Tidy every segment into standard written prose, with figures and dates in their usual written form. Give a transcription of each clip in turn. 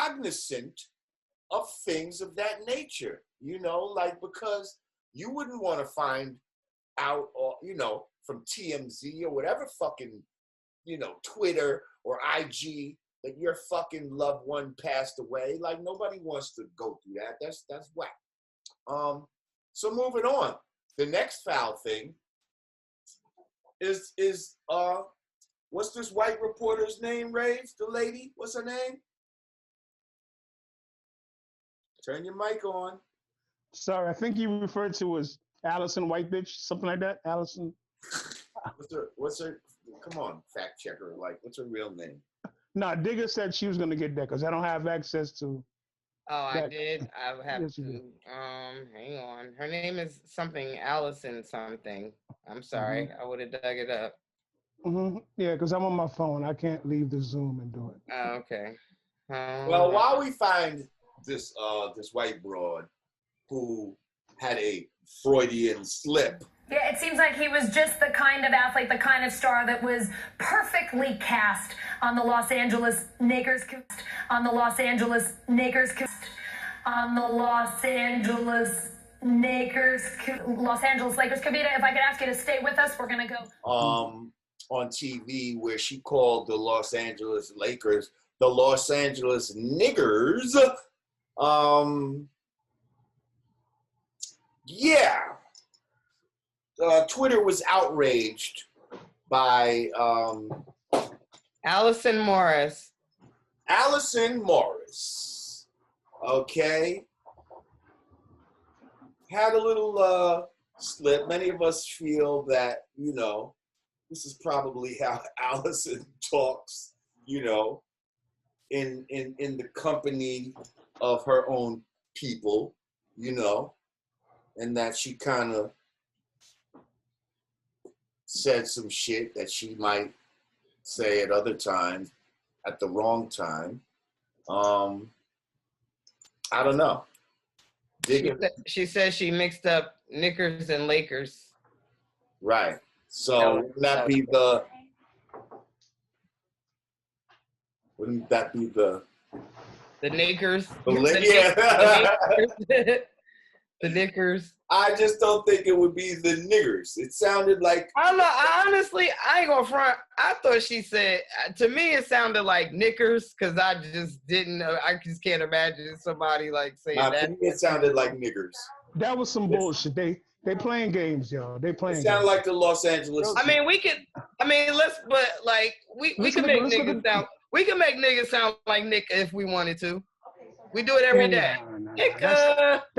cognizant of things of that nature, like, because you wouldn't want to find out, or, from TMZ or whatever fucking, Twitter or IG that your fucking loved one passed away. Like, nobody wants to go through that. That's whack. So moving on. The next foul thing is what's this white reporter's name, Raves? The lady? What's her name? Turn your mic on. Sorry, I think you referred to as Alison White Bitch, something like that. Alison. What's her? Come on, fact checker. Like, what's her real name? No, Digga said she was gonna get that because I don't have access to. Oh, that. I did. I have yes, to. Hang on. Her name is something Alison something. I'm sorry. Mm-hmm. I would have dug it up. Mm-hmm. Yeah, because I'm on my phone. I can't leave the Zoom and do it. Oh, okay. Well, while we find this white broad who had a Freudian slip. Yeah, it seems like he was just the kind of athlete, the kind of star that was perfectly cast on the Los Angeles Niggers, on the Los Angeles Niggers, on the Los Angeles Niggers, Los Angeles Lakers. Kavita, if I could ask you to stay with us, we're going to go. On TV where she called the Los Angeles Lakers the Los Angeles Niggers. Yeah. Twitter was outraged by Alison Morris. Alison Morris. Okay. Had a little slip. Many of us feel that, this is probably how Alison talks, in the company of her own people, and that she kind of said some shit that she might say at other times at the wrong time. I don't know. She says she mixed up Knickers and Lakers. Right. So wouldn't that be the Knickers? The Knickers. I just don't think it would be the niggers. It sounded like... I don't know. I ain't gonna front. I thought she said, to me it sounded like knickers, because I just didn't know. I just can't imagine somebody like saying that. To me it sounded like niggers. That was some bullshit. They playing games, y'all. They playing. It sounded like the Los Angeles. But we can make niggas sound. We can make niggas sound like Nick if we wanted to. We do it every day.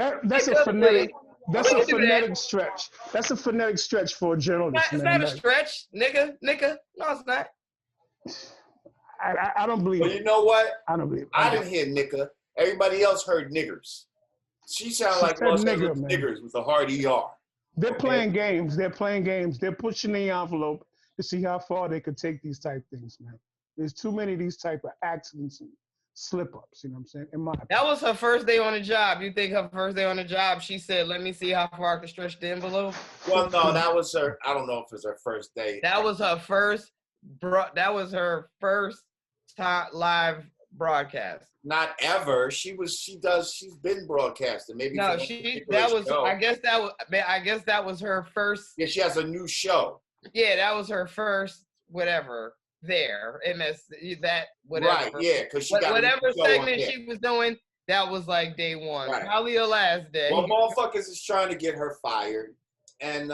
That's a phonetic. That's a phonetic stretch. That's a phonetic stretch for a journalist. It's not a stretch, nigga. No, it's not. I don't believe. Well, you know what? I don't believe. I didn't hear nicka. Everybody else heard niggers. She sounded like Los Angeles niggers with a hard ER. They're playing games. They're playing games. They're pushing the envelope to see how far they could take these type things, man. There's too many of these type of accidents and slip-ups, you know what I'm saying? That was her first day on the job. You think her first day on the job, she said, let me see how far I can stretch the envelope? Well, no, that was her, I don't know if it was her first day. That was her first time live broadcast. Not ever. She's been broadcasting. Maybe no, I guess that was her first. Yeah, she has a new show. Yeah, that was her first whatever there. That whatever. Right, yeah, because she got whatever segment she was doing, that was like day one. Right. Probably the last day. Well, motherfuckers is trying to get her fired. And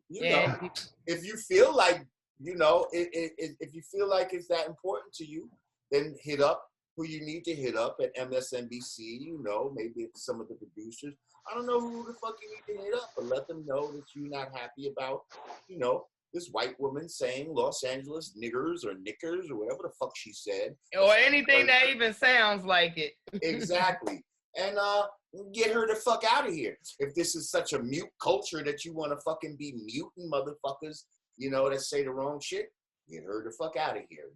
you know, if you feel like, if you feel like it's that important to you, then hit up who you need to hit up at MSNBC, maybe it's some of the producers. I don't know who the fuck you need to hit up, but let them know that you're not happy about, this white woman saying Los Angeles niggers or knickers or whatever the fuck she said. Or anything that even sounds like it. Exactly. And get her the fuck out of here. If this is such a mute culture that you want to fucking be muting motherfuckers, that say the wrong shit, get her the fuck out of here,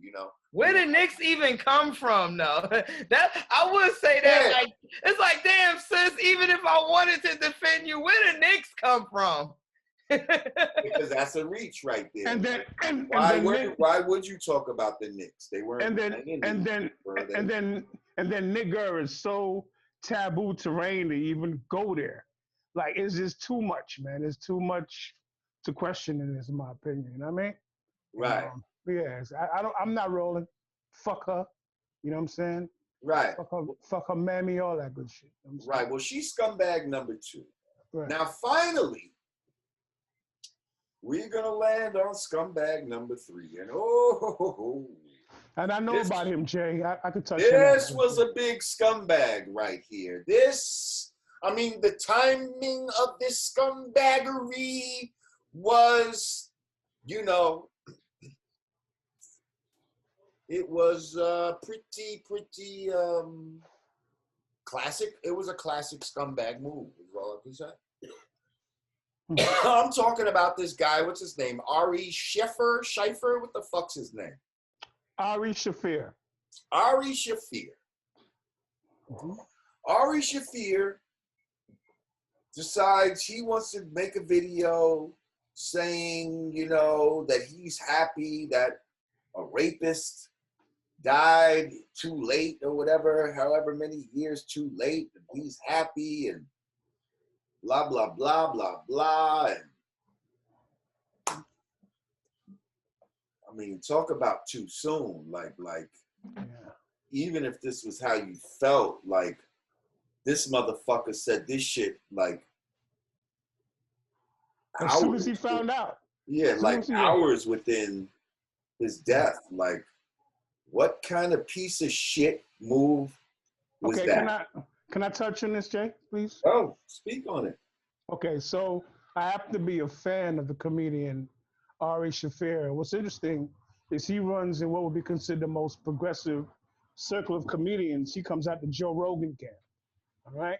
Where did Knicks even come from, though? That I would say that, like, it's like, damn, sis, even if I wanted to defend you, where did Knicks come from? Because that's a reach right there. And then, why would you talk about the Knicks? They weren't. And then And then nigger is so taboo terrain to even go there. Like, it's just too much, man. It's too much to question in this, in my opinion. You know what I mean? Right. Yes, I'm not rolling. Fuck her. You know what I'm saying? Right. Fuck her mammy, all that good shit. You know right. Well, she's scumbag number 2. Right. Now, finally, we're going to land on scumbag number 3. And and I know about him, Jay. I could touch on this that. was a big scumbag right here. The timing of this scumbaggery was, it was pretty classic. It was a classic scumbag move, is all I can say. I'm talking about this guy. What's his name? Ari Shaffir? What the fuck's his name? Ari Shaffir. Ari Shaffir. Mm-hmm. Ari Shaffir decides he wants to make a video saying, that he's happy that a rapist died too late or whatever, however many years too late, and he's happy and blah, blah, blah, blah, blah. And talk about too soon. Even if this was how you felt, this motherfucker said this shit, as soon as he found out. Yeah, hours within his death. What kind of piece of shit move was that? Can I touch on this, Jay, please? Oh, speak on it. Okay, so I happen to be a fan of the comedian Ari Shaffir. What's interesting is he runs in what would be considered the most progressive circle of comedians. He comes out the Joe Rogan camp. All right.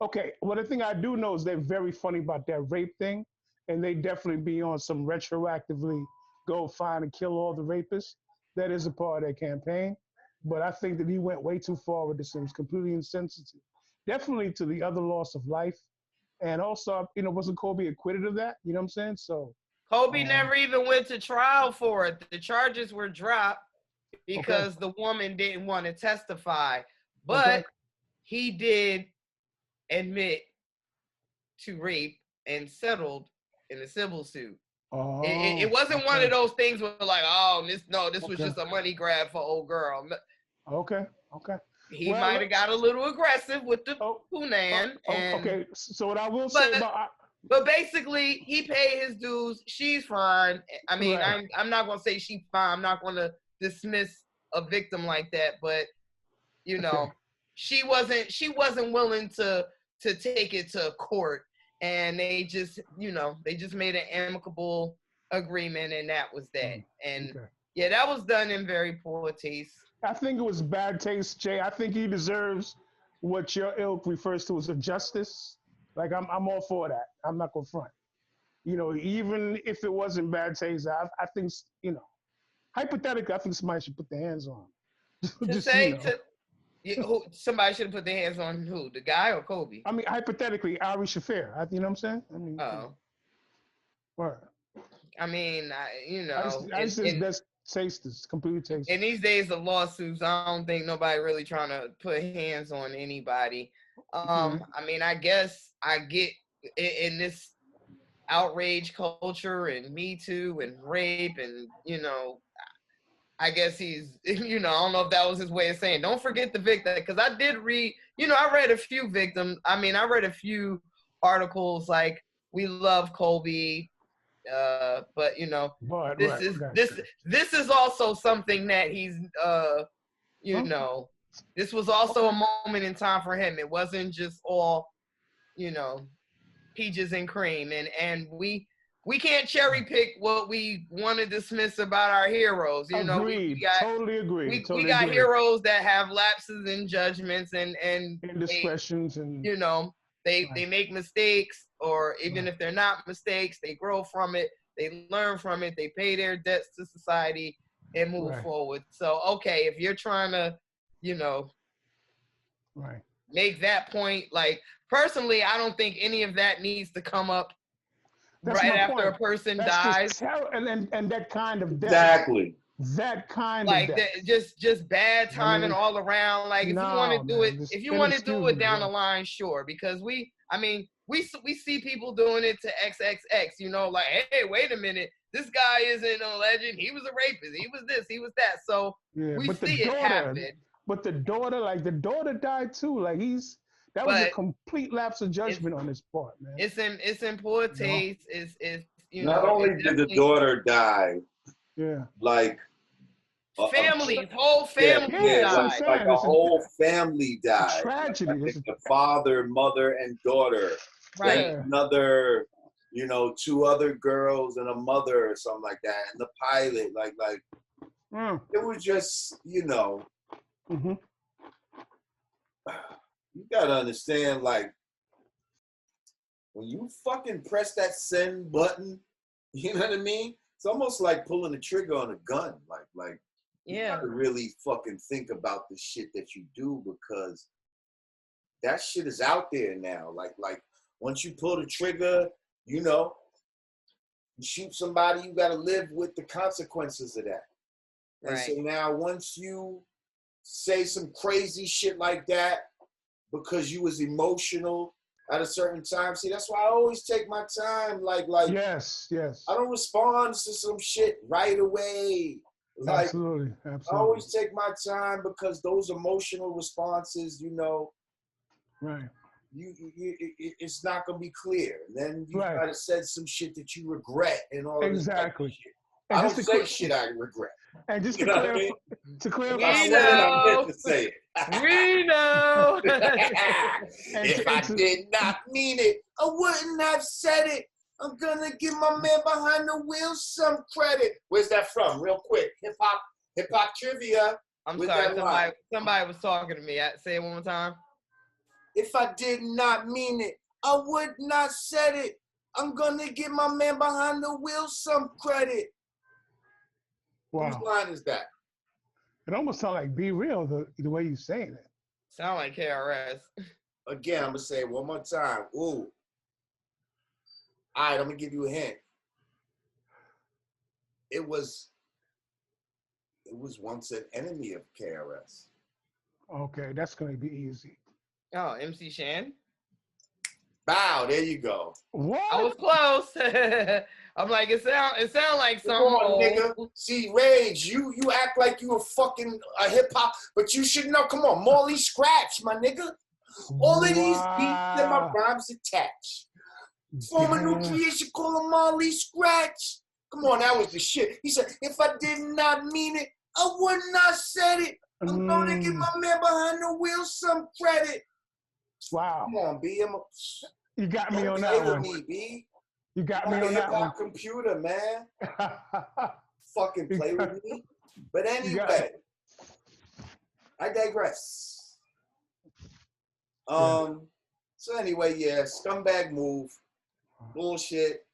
Okay. Well, the thing I do know is they're very funny about that rape thing, and they definitely be on some retroactively go find and kill all the rapists. That is a part of their campaign. But I think that he went way too far with this. It was completely insensitive. Definitely to the other loss of life. And also, wasn't Kobe acquitted of that? You know what I'm saying? So Kobe never even went to trial for it. The charges were dropped because the woman didn't want to testify. But he did admit to rape and settled in a civil suit. Oh, it wasn't one of those things where this was just a money grab for old girl. Okay. He might have got a little aggressive with the Hunan. Okay, so what I will say but basically, he paid his dues. She's fine. I'm not gonna say she's fine. I'm not gonna dismiss a victim like that. But she wasn't willing to take it to court, and they just made an amicable agreement, and that was that. And that was done in very poor taste. I think it was bad taste, Jay. I think he deserves what your ilk refers to as a justice. I'm all for that. I'm not gonna front. Even if it wasn't bad taste, I think hypothetically, I think somebody should put their hands on him. Somebody should have put their hands on who? The guy or Kobe? Hypothetically, Ari Shaffir. You know what I'm saying? What? That's tasteless, completely tasteless. In these days of lawsuits, I don't think nobody really trying to put hands on anybody. I guess I get in this outrage culture and Me Too and rape and, I guess he's, I don't know if that was his way of saying, don't forget the victim. Because I did read, I read a few victims. I read a few articles like, we love Kobe. But this is also something that he's this was also a moment in time for him. It wasn't just all peaches and cream, and we can't cherry pick what we want to dismiss about our heroes. Agreed. Totally agree. We got heroes that have lapses in judgments and indiscretions, and they make mistakes, or even if they're not mistakes, they grow from it, they learn from it, they pay their debts to society and move forward. So, if you're trying to, make that point, personally, I don't think any of that needs to come up right after a person dies. And that kind of death. Exactly. That kind like of that, death. just bad timing all around. Like if you want to do it, if you want to do it down the line, sure. Because we see people doing it to XXX. You know, like, hey, wait a minute, this guy isn't a legend. He was a rapist. He was this. He was that. So we see it happen. But the daughter died too. Like that was a complete lapse of judgment on his part, man. It's in poor taste. It's not only did the daughter die, like whole family died. Like a whole family died. Tragedy. Like the father, mother, and daughter. Right. Then another, 2 other girls and a mother or something like that. And the pilot, it was just, Mm-hmm. You gotta understand, like, when you fucking press that send button, you know what I mean? It's almost like pulling the trigger on a gun. Like you gotta really fucking think about the shit that you do, because that shit is out there now. Like once you pull the trigger, you shoot somebody, you gotta live with the consequences of that. And so now once you say some crazy shit like that because you was emotional at a certain time, see, that's why I always take my time. Like yes. I don't respond to some shit right away. Like, absolutely. I always take my time, because those emotional responses, right. It's not gonna be clear. And then you might have said some shit that you regret and all this type of shit. I don't say shit I regret. And just to clarify, I meant to say it. We know. If I did not mean it, I wouldn't have said it. I'm gonna give my man behind the wheel some credit. Where's that from? Real quick. Hip hop trivia. I'm sorry. Somebody was talking to me. Say it one more time. If I did not mean it, I would not said it. I'm gonna give my man behind the wheel some credit. Wow. Whose line is that? It almost sounds like Be Real, the way you're saying it. Sound like KRS. Again, I'm gonna say it one more time. Ooh. All right, I'm gonna give you a hint. It was once an enemy of KRS. Okay, that's gonna be easy. Oh, MC Shan. Bow, there you go. What? I was close. I'm like, it sound like something. Come on, nigga. See, Rage, you act like you a hip hop, but you should know. Come on, Morley Scratch, my nigga. All of these beats that my rhymes attach. Former nucleus, you call him Morley Scratch. Come on, that was the shit. He said, if I did not mean it, I would not said it. I'm gonna give my man behind the wheel some credit. Wow. Come on, B. You got me on that one. Me, B. You got me on that one. Computer, man. Fucking play with me. But anyway, I digress. So anyway, scumbag move. Bullshit.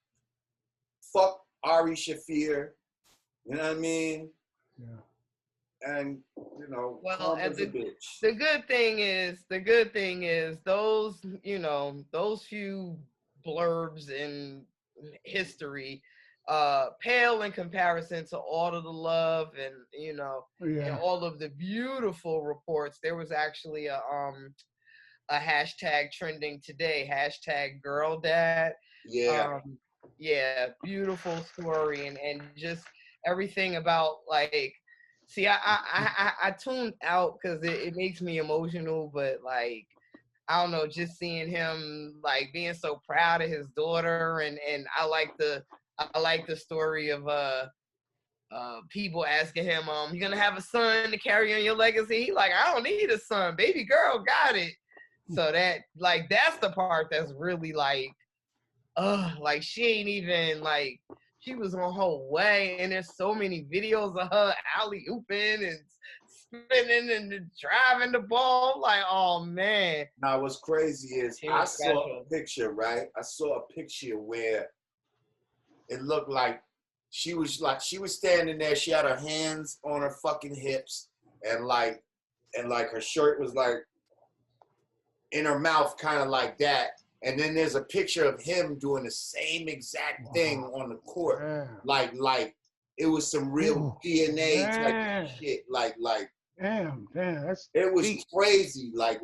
Fuck Ari Shaffir. You know what I mean? Yeah. And well, and the good thing is those few blurbs in history pale in comparison to all of the love and and all of the beautiful reports. There was actually a hashtag trending today, #GirlDad. Beautiful story and just everything about like. See, I tuned out because it makes me emotional, but like, I don't know, just seeing him like being so proud of his daughter, and I like the story of people asking him, you gonna have a son to carry on your legacy? He like, I don't need a son, baby girl got it. So that's the part that's really like she ain't even like. She was on her way, and there's so many videos of her alley-ooping and spinning and driving the ball. Like, oh, man. Now, what's crazy is I saw a picture, right? I saw a picture where it looked like she was standing there. She had her hands on her fucking hips, and her shirt was like in her mouth, kind of like that. And then there's a picture of him doing the same exact thing on the court. Yeah. Like it was some real DNA type of shit. Like, damn, that's it was deep. crazy. Like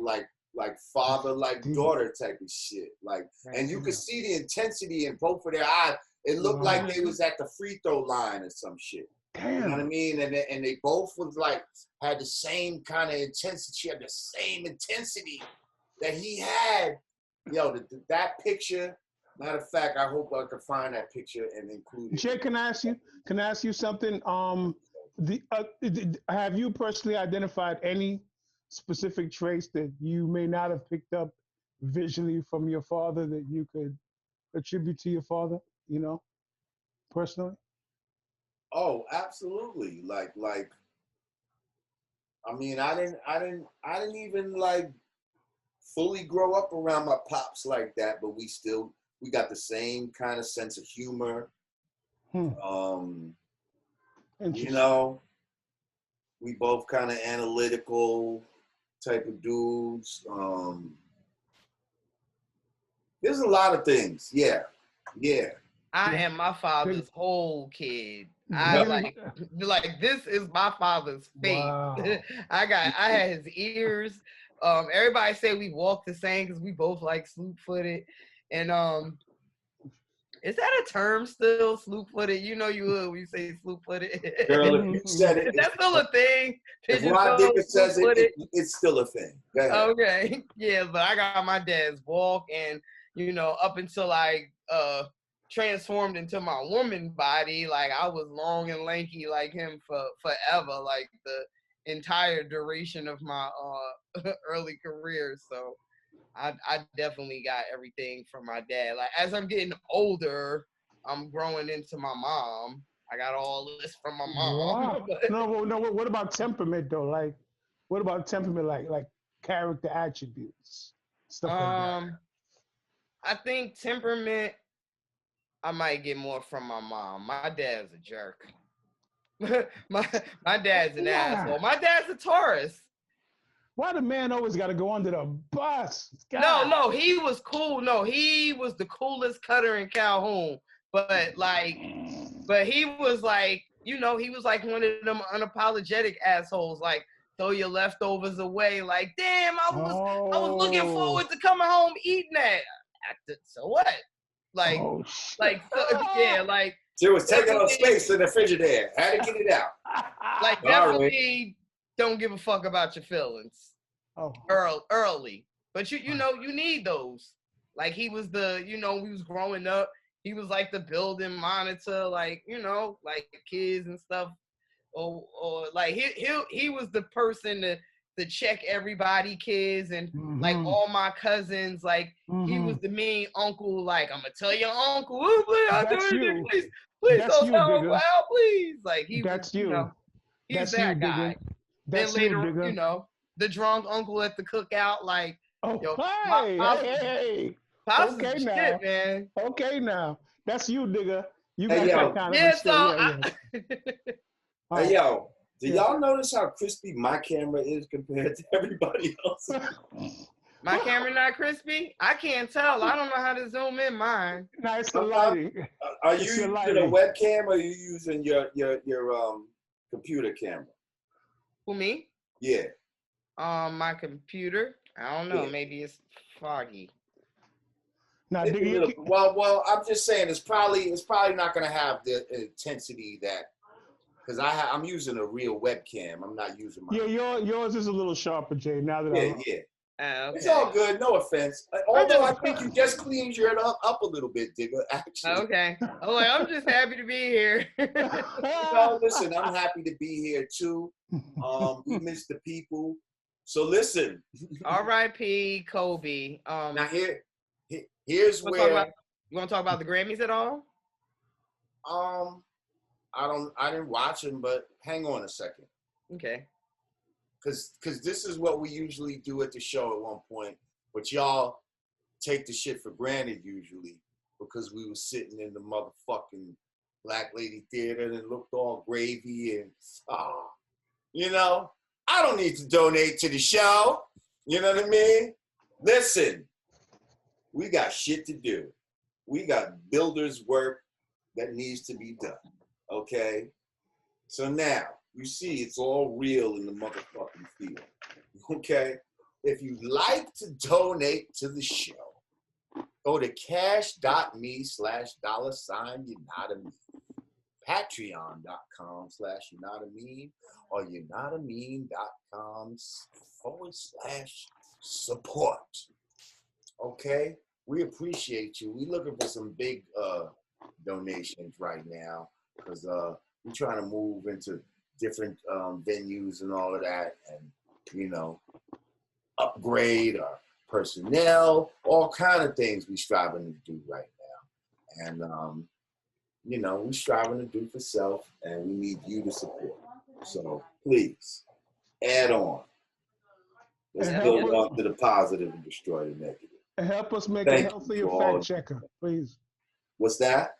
father, like Deep. daughter type of shit. Like, and you could see the intensity in both of their eyes. It looked Wow. like they was at the free throw line or some shit. Damn. You know what I mean? And they both was like, had the same kind of intensity. She had the same intensity that he had. Yo, that picture, matter of fact, I hope I can find that picture and include it. Jay, can I ask you something? Have you personally identified any specific traits that you may not have picked up visually from your father that you could attribute to your father, you know, personally? Oh, absolutely. Like, I mean, I didn't even like fully grow up around my pops like that, but we got the same kind of sense of humor. You know, we both kind of analytical type of dudes. There's a lot of things. Yeah. I am my father's whole kid. I like this is my father's face. Wow. I had his ears. Everybody say we walk the same because we both like slew-footed. And is that a term still, slew-footed? You know you would when you say slew-footed. Girl, if you said it, is that still a thing? If Rah Digga says it's still a thing. Go ahead. Okay. Yeah, but I got my dad's walk, and you know, up until I transformed into my woman body, like I was long and lanky like him for forever, like the entire duration of my early career. So I definitely got everything from my dad. Like as I'm getting older, I'm growing into my mom. I got all this from my mom. Wow. No. What about temperament though? Like, what about temperament? Like character attributes, stuff like that. I think temperament, I might get more from my mom. My dad's a jerk. my dad's an asshole. My dad's a Taurus. Why the man always got to go under the bus? God. No, he was cool. No, he was the coolest cutter in Calhoun. But he was like, you know, he was like one of them unapologetic assholes. Like, throw your leftovers away. Like, damn, I was looking forward to coming home eating that. So what? Like, yeah, like. She was taking up space in the Frigidaire. Had to get it out. Like, definitely don't give a fuck about your feelings. Early. But you know, you need those. Like, he was we was growing up, he was like the building monitor, like, you know, like kids and stuff. Or like he was the person to check everybody kids and like all my cousins, like he was the mean uncle, like I'm gonna tell your uncle, oh, please don't tell him out, please. Like he was, you know, he's that guy. Then later, you know, the drunk uncle at the cookout, like hey. Okay now, shit, man. Okay now, that's you, Digga. You got that kind of so Hey, yo, do y'all notice how crispy my camera is compared to everybody else? My camera not crispy? I can't tell. I don't know how to zoom in mine. No, it's the lighting. Are you using a webcam or are you using your computer camera? Who, me? Yeah. My computer? I don't know. Yeah. Maybe it's foggy. Now, well, I'm just saying it's probably not going to have the intensity that. Because I'm using a real webcam. I'm not using my... Yeah, yours is a little sharper, Jay, now that Yeah. Okay. It's all good, no offense. Although I think you just cleaned your up a little bit, Digga, actually. Okay. Oh, I'm just happy to be here. No, listen, I'm happy to be here, too. We miss the people. So listen. R.I.P. Kobe. Now, here's where... You want to talk about the Grammys at all? I didn't watch them, but hang on a second. Okay. Cause this is what we usually do at the show at one point, but y'all take the shit for granted usually because we were sitting in the motherfucking Black Lady Theater and it looked all gravy and you know, I don't need to donate to the show. You know what I mean? Listen, we got shit to do. We got builders work that needs to be done. Okay, So now, you see it's all real in the motherfucking field. Okay? If you'd like to donate to the show, go to cash.me/$Yanadameen, patreon.com/Yanadameen, or Yanadameen.com/support. Okay? We appreciate you. We're looking for some big donations right now because we're trying to move into different venues and all of that, and, you know, upgrade our personnel, all kind of things we striving to do right now. And, you know, we striving to do for self, and we need you to support. So please, add on. Let's build up to the positive and destroy the negative. And help us make a healthier fact checker, please. What's that?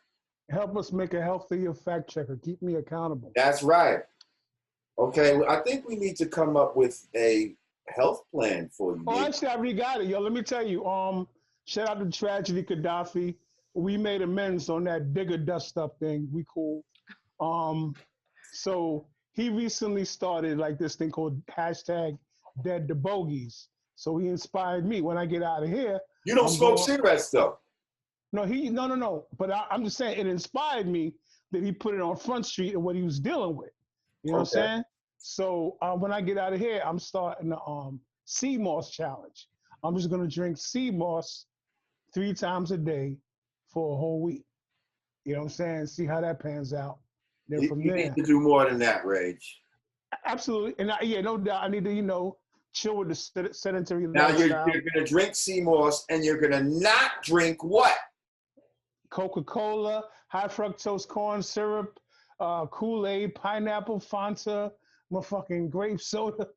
Help us make a healthier fact checker. Keep me accountable. That's right. Okay, I think we need to come up with a health plan for you. Oh, actually, I already got it. Yo, let me tell you. Shout out to Tragedy Gaddafi. We made amends on that digger dust up thing. We cool. So he recently started like this thing called #DeadTheBogies. So he inspired me. When I get out of here, you don't smoke cigarettes though. No, no. But I'm just saying it inspired me that he put it on Front Street and what he was dealing with. You know what I'm saying? So when I get out of here, I'm starting the sea moss challenge. I'm just gonna drink sea moss 3 times a day for a whole week. You know what I'm saying? See how that pans out. Then from there, need to do more than that, Rage. Absolutely, and no doubt, I need to chill with the sedentary lifestyle. Now you're gonna drink sea moss, and you're gonna not drink what? Coca-Cola, high fructose corn syrup, Kool-Aid, pineapple, Fanta, motherfucking grape soda.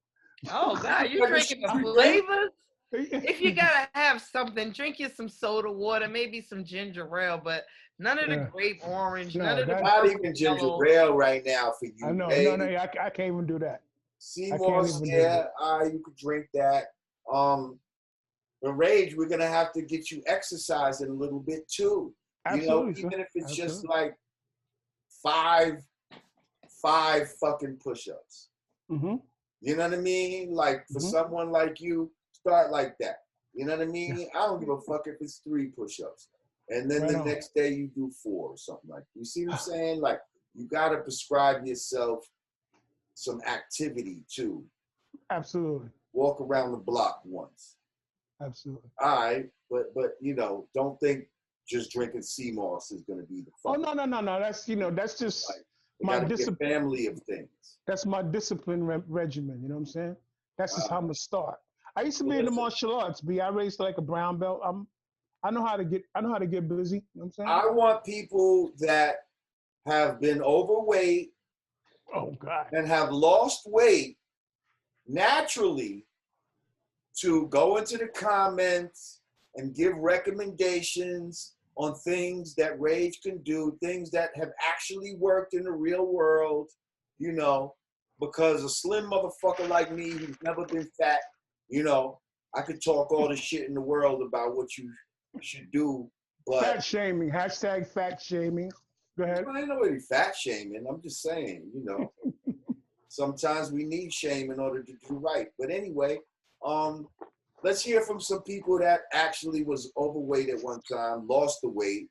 Oh God, you drinking the flavors? If you gotta have something, drink you some soda water, maybe some ginger ale, but none of the grape orange, none of the not even ginger ale right now for you. I know, I can't even do that. Sea moss, you could drink that. The Rage, we're gonna have to get you exercising a little bit too. Absolutely, even if it's just like five fucking push-ups. Mm-hmm. You know what I mean? Like for someone like you, start like that. You know what I mean? Yeah. I don't give a fuck if it's 3 push-ups. And then the next day you do 4 or something like that. You see what I'm saying? Like you gotta prescribe yourself some activity too. Absolutely. Walk around the block once. Absolutely. All right, but don't think just drinking sea moss is gonna be the fun. Oh no. That's that's just like, my discipline. Family of things. That's my discipline regimen. You know what I'm saying? That's just how I'm gonna start. I used to be in the martial arts. I raised like a brown belt. I know how to get busy. You know what I'm saying? I want people that have been overweight. Oh God. And have lost weight naturally to go into the comments and give recommendations on things that Rage can do, things that have actually worked in the real world, because a slim motherfucker like me who's never been fat, I could talk all the shit in the world about what you should do, but... Fat shaming, #fat shaming. Go ahead. I ain't nobody fat shaming, I'm just saying, sometimes we need shame in order to do right. But anyway, let's hear from some people that actually was overweight at one time, lost the weight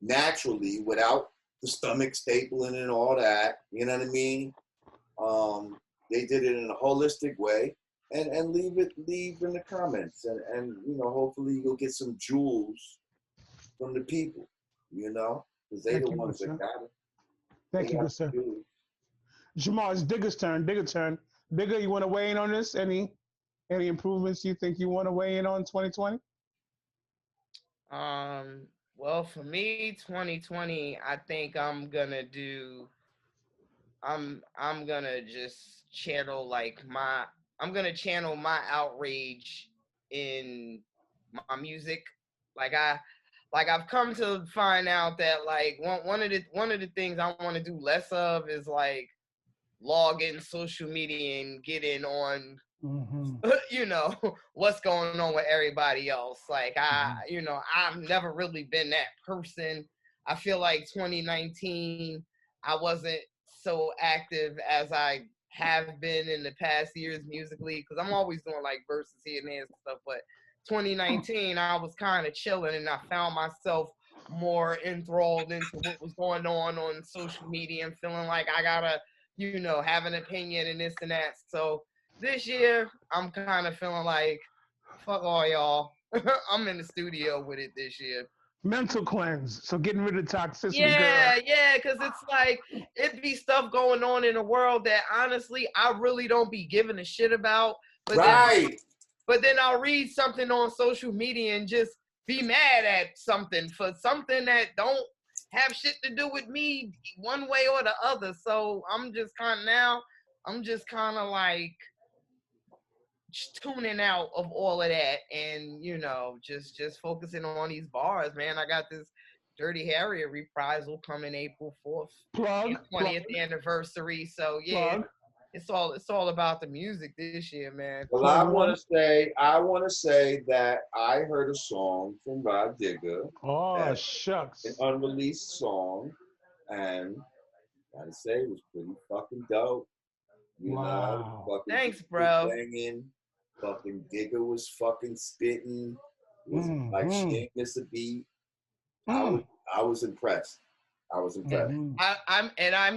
naturally without the stomach stapling and all that. You know what I mean? They did it in a holistic way, and leave in the comments, and hopefully you'll get some jewels from the people, because they the ones that got it. Thank you, good sir. Jamar, it's Digga's turn. Digga, you want to weigh in on this? Any improvements you think you want to weigh in on 2020? Well, for me, 2020, I think I'm gonna just channel channel my outrage in my music. I've come to find out that one of the things I want to do less of is log in social media and get in on what's going on with everybody else. I've never really been that person. I feel like 2019 I wasn't so active as I have been in the past years musically, because I'm always doing like verses here and there and stuff. But 2019, I was kind of chilling, and I found myself more enthralled into what was going on social media and feeling like I gotta, have an opinion and this and that. So this year, I'm kind of feeling like, fuck all y'all. I'm in the studio with it this year. Mental cleanse. So getting rid of toxicity. Yeah, because it's like it be stuff going on in the world that honestly I really don't be giving a shit about. But then I'll read something on social media and just be mad at something for something that don't have shit to do with me one way or the other. So I'm just kind of like tuning out of all of that and just focusing on these bars, man. I got this Dirty Harriet reprisal coming April 4th, 20th anniversary. So yeah, it's all about the music this year, man. Well, I want to say that I heard a song from Rah Digga. Oh shucks! An unreleased song, and gotta say it was pretty fucking dope. Thanks, bro. Fucking Digga was fucking spitting. It was like she ain't miss a beat. I was impressed. I'm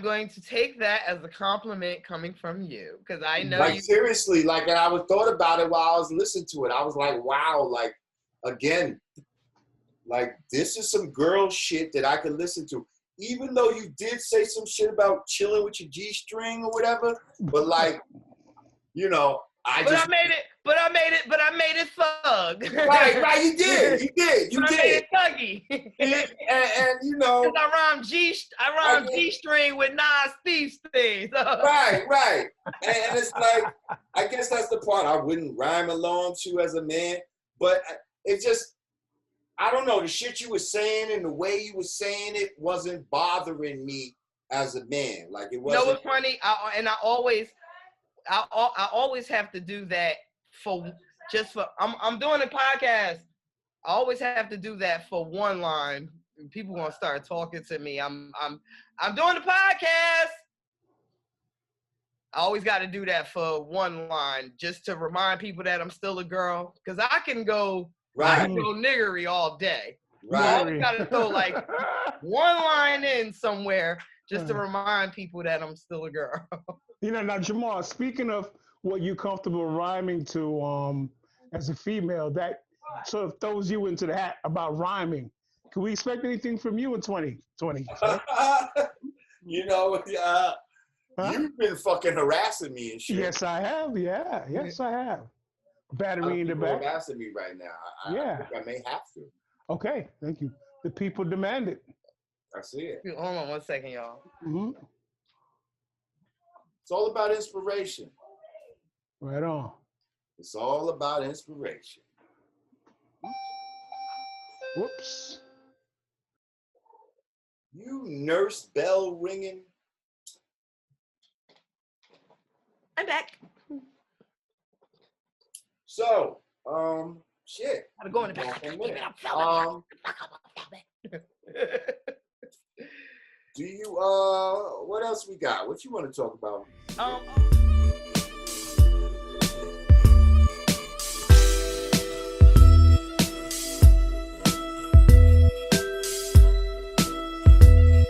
going to take that as a compliment coming from you, because I know seriously, and I was thought about it while I was listening to it. I was like, wow, again, this is some girl shit that I could listen to. Even though you did say some shit about chilling with your G-string or whatever, but I made it thug. Right, you did. You did. I made it thuggy. and I rhymed G-string with Nas Thief's things. Right. And it's like, I guess that's the part I wouldn't rhyme along to as a man, but it's just, I don't know, the shit you were saying and the way you were saying it wasn't bothering me as a man. It wasn't. What's funny? I always have to do that I'm doing a podcast. I always have to do that for one line. People gonna start talking to me. I'm doing the podcast. I always got to do that for one line, just to remind people that I'm still a girl. Because I can go niggery all day. Right. I always got to throw one line in somewhere just to remind people that I'm still a girl. Now Jamar, speaking of what you're comfortable rhyming to as a female, that sort of throws you into the hat about rhyming. Can we expect anything from you in 2020? You've been fucking harassing me and shit. Yes, I have. Yeah. Yes, I have. Battery in the back. Harassing me right now. I think I may have to. Okay, thank you. The people demand it. I see it. Hold on 1 second, y'all. Mm-hmm. It's all about inspiration. Right on. It's all about inspiration. Whoops. You nurse bell ringing. I'm back. So, shit. Gotta go in the back. Do you, what else we got? What you want to talk about?